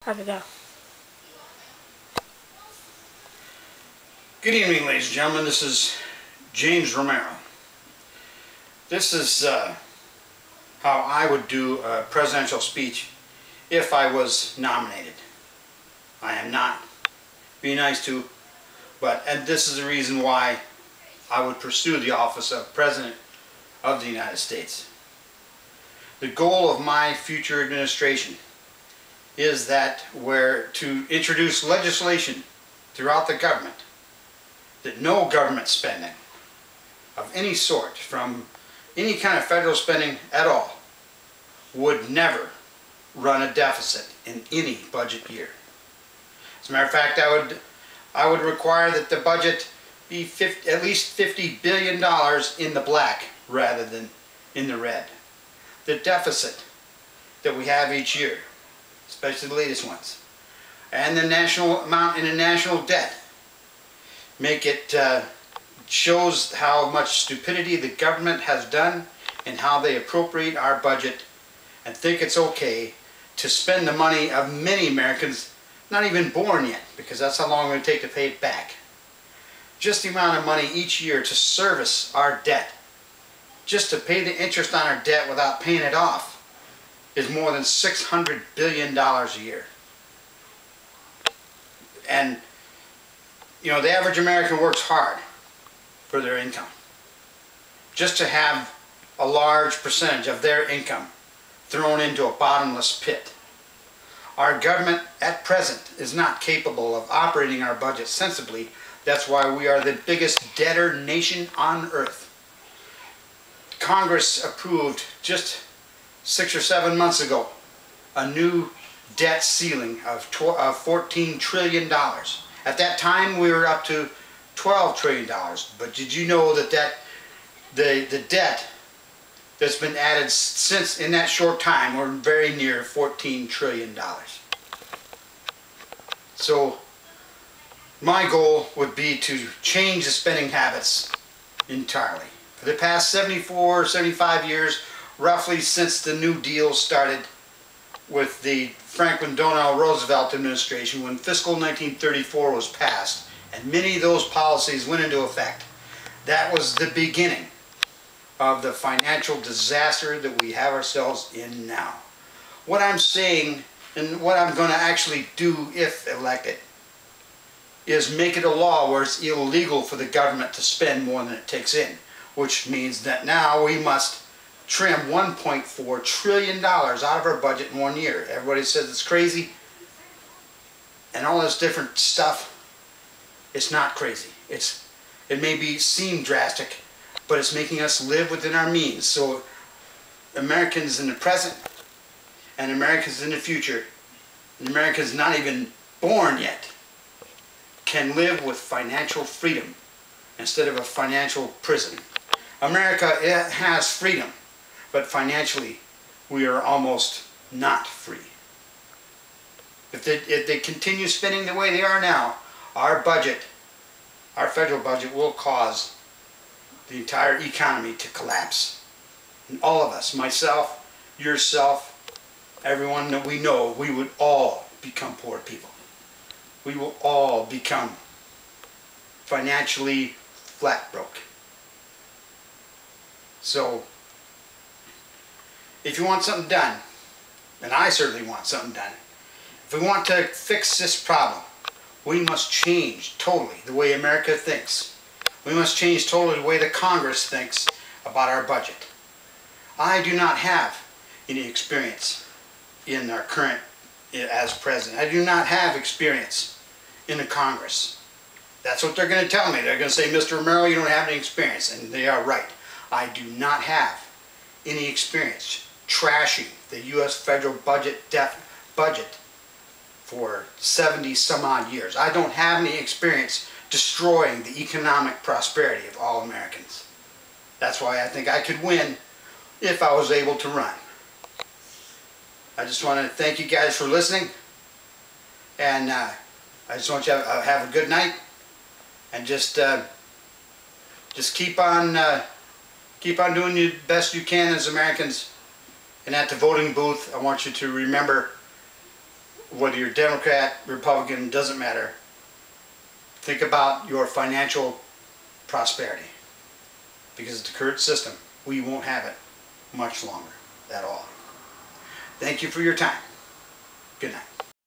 How'd it go? Good evening, ladies and gentlemen. This is James Romero. This is how I would do a presidential speech if I was nominated. I am not. Be nice to, and this is the reason why I would pursue the office of President of the United States. The goal of my future administration is that to introduce legislation throughout the government that no government spending of any sort, from any kind of federal spending at all, would never run a deficit in any budget year. As a matter of fact, I would require that the budget be at least $50 billion in the black rather than in the red. The deficit that we have each year, especially the latest ones, and the national amount in the national debt, shows how much stupidity the government has done and how they appropriate our budget and think it's okay to spend the money of many Americans not even born yet, because that's how long it would take to pay it back. Just the amount of money each year to service our debt, just to pay the interest on our debt without paying it off, is more than $600 billion a year. And you know, the average American works hard for their income. Just to have a large percentage of their income thrown into a bottomless pit. Our government at present is not capable of operating our budget sensibly. That's why we are the biggest debtor nation on earth. Congress approved just 6 or 7 months ago a new debt ceiling of $14 trillion. At that time we were up to $12 trillion. But did you know that the debt that's been added since in that short time, we're very near $14 trillion. So my goal would be to change the spending habits entirely. For the past 74, 75 years, roughly since the New Deal started with the Franklin Delano Roosevelt administration, when fiscal 1934 was passed and many of those policies went into effect, that was the beginning of the financial disaster that we have ourselves in now. What I'm saying, and what I'm going to actually do if elected, is make it a law where it's illegal for the government to spend more than it takes in, which means that now we must trim $1.4 trillion out of our budget in 1 year. Everybody says it's crazy and all this different stuff. It's not crazy. It may seem drastic, but it's making us live within our means. So Americans in the present and Americans in the future, and Americans not even born yet, can live with financial freedom instead of a financial prison. America has freedom, but financially we are almost not free. If they continue spending the way they are now, our budget, our federal budget, will cause the entire economy to collapse. And all of us, myself, yourself, everyone that we know, we would all become poor people. We will all become financially flat broke. So if you want something done, and I certainly want something done, if we want to fix this problem, we must change totally the way America thinks. We must change totally the way the Congress thinks about our budget. I do not have any experience in our current, as president. I do not have experience in the Congress. That's what they're going to tell me. They're going to say, Mr. Romero, you don't have any experience. And they are right. I do not have any experience trashing the U.S. federal budget for 70 some odd years. I don't have any experience destroying the economic prosperity of all Americans. That's why I think I could win if I was able to run. I just want to thank you guys for listening, and I just want you to have a good night, and just keep on doing the best you can as Americans. And at the voting booth, I want you to remember whether you're Democrat, Republican, doesn't matter. Think about your financial prosperity. Because the current system, we won't have it much longer at all. Thank you for your time. Good night.